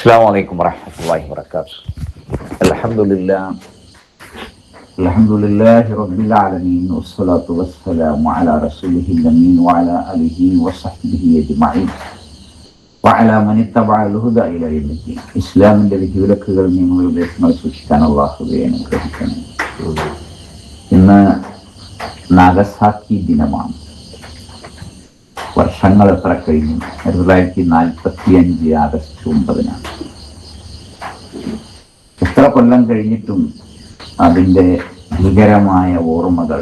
السلام عليكم ورحمة الله وبركاته. الحمد لله رب العالمين، والصلاة والسلام على رسوله الأمين وعلى آله وصحبه أجمعين وعلى من اتبع الهدى إلى يوم الدين. ഇസ്ലാമിന്റെ വിധിവിലക്കുകൾ നിങ്ങളുടെ ഉപദേശങ്ങൾ സൂക്ഷിക്കാൻ അല്ലാഹുവേ അനുഗ്രഹിക്കണം. ഇന്ന് നാഗസാക്കി ദിനമാണ്. വർഷങ്ങൾ എത്ര കഴിഞ്ഞു? 1945 ആഗസ്റ്റ് 9. എത്ര കൊല്ലം കഴിഞ്ഞിട്ടും അതിൻ്റെ ഭീകരമായ ഓർമ്മകൾ,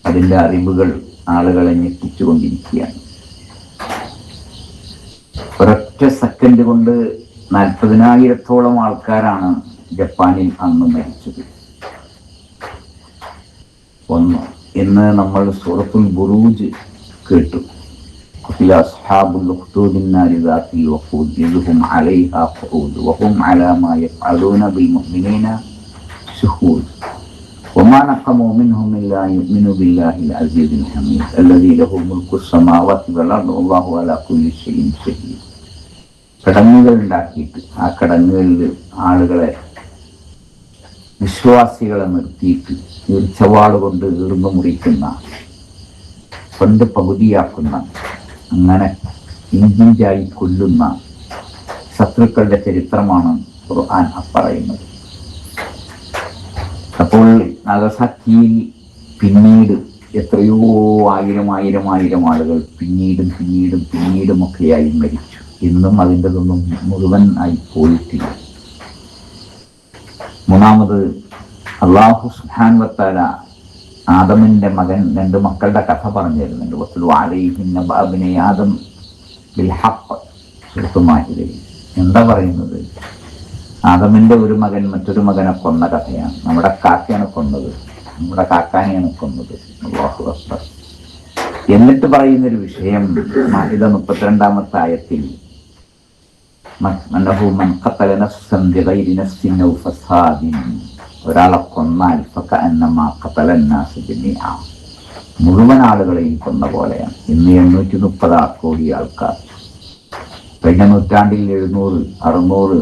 അതിൻ്റെ അറിവുകൾ ആളുകളെ ഞെട്ടിച്ചുകൊണ്ടിരിക്കുകയാണ്. ഒരൊറ്റ സെക്കൻഡ് കൊണ്ട് 40,000-ഓളം ആൾക്കാരാണ് ജപ്പാനിൽ അന്ന് മരിച്ചത്. ഇന്ന് നമ്മൾ സൂറത്തുൽ ബുറൂജ് കേട്ടു. أصحاب الأخدود النار ذات الوقود إذ هم عليها قعود وهم على ما يفعلون بالمؤمنين شهود وما نقموا منهم إلا أن يؤمنوا بالله العزيز الحميد الذي له ملك السماوات والأرض والله على كل شيء شهيد. കടങ്ങുകൾ ഉണ്ടാക്കിയിട്ട് ആ കടങ്ങുകളിൽ ആളുകളെ, വിശ്വാസികളെ നിർത്തിയിട്ട് ഈർച്ചവാട് കൊണ്ട് ഈർന്നു മുറിക്കുന്ന, കൊണ്ട് പകുതിയാക്കുന്ന, അങ്ങനെ ഇഞ്ചിഞ്ചായി കൊല്ലുന്ന ശത്രുക്കളുടെ ചരിത്രമാണ് ഖുർആൻ പറയുന്നത്. അപ്പോൾ നാഗസാക്കിയിൽ പിന്നീട് എത്രയോ ആയിരം ആളുകൾ പിന്നീടുമൊക്കെയായി മരിച്ചു. ഇന്നും അതിൻ്റെതൊന്നും മുഴുവൻ ആയി പോയിട്ടില്ല. മൂന്നാമത് അല്ലാഹു സുബ്ഹാനഹു വ തആല ആദമിന്റെ മകൻ, 2 മക്കളുടെ കഥ പറഞ്ഞു തരുന്നുണ്ട്. എന്താ പറയുന്നത്? ആദമിന്റെ ഒരു മകൻ മറ്റൊരു മകനെ കൊന്ന കഥയാണ്. നമ്മുടെ കാക്കയാണ് കൊന്നത്, നമ്മുടെ കാക്കാനെയാണ് കൊന്നത്. അല്ലാഹു അക്ബർ. എന്നിട്ട് പറയുന്നൊരു വിഷയം മാഇദ 32-ാമത്തെ ആയത്തിൽ, ഒരാളെ കൊന്നാൽ മുഴുവൻ ആളുകളെയും കൊന്ന പോലെയാണ്. ഇന്ന് 830 കോടി ആൾക്കാർ. കഴിഞ്ഞ നൂറ്റാണ്ടിൽ 700, 600,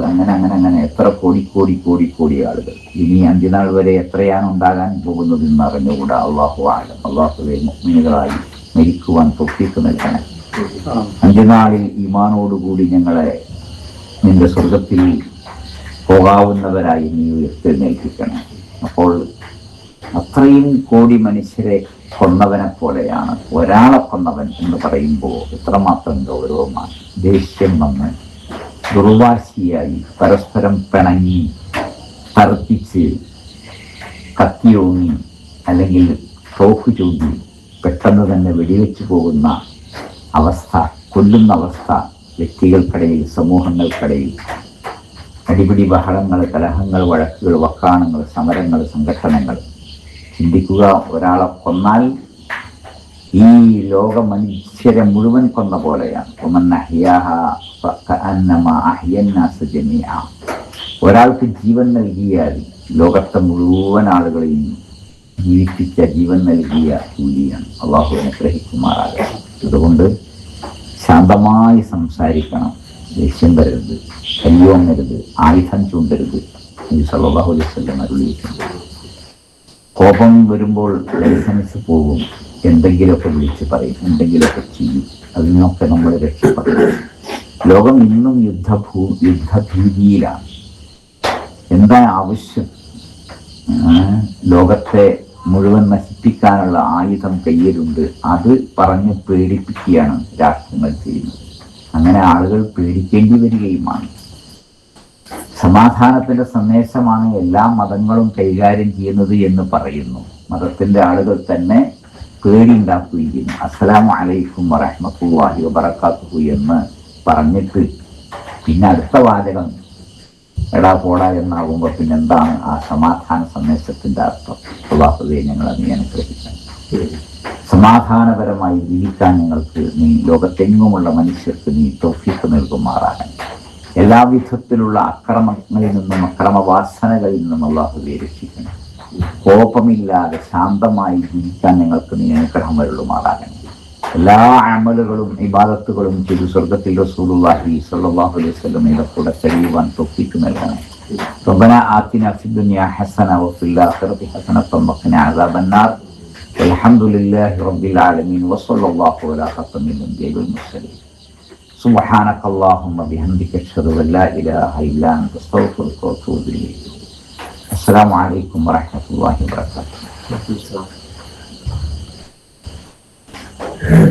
അങ്ങനെ എത്ര കോടി ആളുകൾ. ഇനി അന്ത്യനാൾ വരെ എത്രയാണ് ഉണ്ടാകാൻ പോകുന്നത് എന്ന് അറിഞ്ഞുകൂടാ. അല്ലാഹു ആലം. അല്ലാഹുവേ, മുഅ്മിനുകളായി മരിക്കുവാൻ തൗഫീഖ് നൽകണേ. അന്ത്യനാളിൽ ഈമാനോടുകൂടി ഞങ്ങളെ നിന്റെ സ്വർഗത്തിൽ പോകാവുന്നവരായി നീ ഉയർത്തെഴുന്നേൽപ്പിക്കണം. അപ്പോൾ അത്രയും കോടി മനുഷ്യരെ കൊന്നവനെ പോലെയാണ് ഒരാളെ കൊന്നവൻ എന്ന് പറയുമ്പോൾ എത്രമാത്രം ഗൗരവമാണ്. ദേഷ്യം വന്ന് ദുർവാശിയായി പരസ്പരം പിണങ്ങി തർക്കിച്ച് കത്തിയോങ്ങി അല്ലെങ്കിൽ തോക്ക് ചൂണ്ടി പെട്ടെന്ന് തന്നെ വെടിവെച്ചു പോകുന്ന അവസ്ഥ, കൊല്ലുന്ന അവസ്ഥ വ്യക്തികൾക്കിടയിൽ, സമൂഹങ്ങൾക്കിടയിൽ അടിപിടി, ബഹളങ്ങൾ, കലഹങ്ങൾ, വഴക്കുകൾ, വക്കാണങ്ങൾ, സമരങ്ങൾ, സംഘട്ടനങ്ങൾ. ചിന്തിക്കുക, ഒരാളെ കൊന്നാൽ ഈ ലോക മനുഷ്യരെ മുഴുവൻ കൊന്ന പോലെയാണ്. ഒരാൾക്ക് ജീവൻ നൽകിയാൽ ലോകത്തെ മുഴുവൻ ആളുകളെയും ജീവിപ്പിച്ച, ജീവൻ നൽകിയ കൂലിയാണ്. അള്ളാഹു അനുഗ്രഹിക്കുമാറാകട്ടെ. അതുകൊണ്ട് ശാന്തമായി സംസാരിക്കണം. ദേഷ്യം വരരുത്, കയ്യോങ്ങരുത്, ആയുധം ചൂണ്ടരുത്. നബി സല്ലല്ലാഹു അലൈഹി വസല്ലം അരുളിയിട്ടുണ്ട്. കോപം വരുമ്പോൾ ലൈസൻസ് പോകും, എന്തെങ്കിലുമൊക്കെ വിളിച്ച് പറയും, എന്തെങ്കിലുമൊക്കെ ചെയ്യും. അതിനൊക്കെ നമ്മൾ രക്ഷപ്പെടണം. ലോകം ഇന്നും യുദ്ധഭീതിയിലാണ്. എന്താ ആവശ്യം? ലോകത്തെ മുഴുവൻ നശിപ്പിക്കാനുള്ള ആയുധം കയ്യിലുണ്ട്. അത് പറഞ്ഞ് പേടിപ്പിക്കുകയാണ് രാഷ്ട്രങ്ങൾ ചെയ്യുന്നത്. അങ്ങനെ ആളുകൾ പേടിക്കേണ്ടി വരികയുമാണ്. സമാധാനത്തിന്റെ സന്ദേശമാണ് എല്ലാ മതങ്ങളും കൈകാര്യം ചെയ്യുന്നത് എന്ന് പറയുന്നു. മതത്തിന്റെ ആളുകൾ തന്നെ പേടി ഉണ്ടാക്കുകയും അസ്സലാമു അലൈക്കും വറഹ്മത്തുള്ളാഹി വബറകാതുഹു എന്ന് പറഞ്ഞിട്ട് പിന്നെ അടുത്ത വാചകം എടാ പോടാ എന്നാകുമ്പോൾ പിന്നെന്താണ് ആ സമാധാന സന്ദേശത്തിന്റെ അർത്ഥം? അല്ലാഹുവേ, ഞങ്ങളെ നീ അനുഗ്രഹിക്കണം. സമാധാനപരമായി ജീവിക്കാൻ ഞങ്ങൾക്ക് നീ, ലോകത്തെങ്ങുമുള്ള മനുഷ്യർക്ക് നീ തൗഫീഖ് നൽകുമാറാകണം. എല്ലാവിധത്തിലുള്ള അക്രമങ്ങളിൽ നിന്നും, അക്രമവാസനകളിൽ നിന്നും അല്ലാഹുവേ രക്ഷിക്കണം. കോപമില്ലാതെ ശാന്തമായി ജീവിക്കാൻ ഞങ്ങൾക്ക് നീ അനുഗ്രഹം വരുമാറാകണം. എല്ലാ അമലുകളും ഇബാദത്തുകളും ചെയ്ത് സ്വർഗത്തിൽ റസൂലുള്ളാഹി സ്വല്ലല്ലാഹു അലൈഹി വസല്ലമയുടെ കൂടെ കഴിയുവാൻ തൗഫീഖ് നൽകണം. ربنا آتنا في الدنيا حسنة وفي الآخرة حسنة وقنا عذاب النار والحمد لله رب العالمين وصلى الله على خاتم الأنبياء والمرسلين سبحانك اللهم بحمدك أشهد أن لا إله إلا أنت أستغفرك وأتوب إليك. السلام عليكم ورحمة الله وبركاته.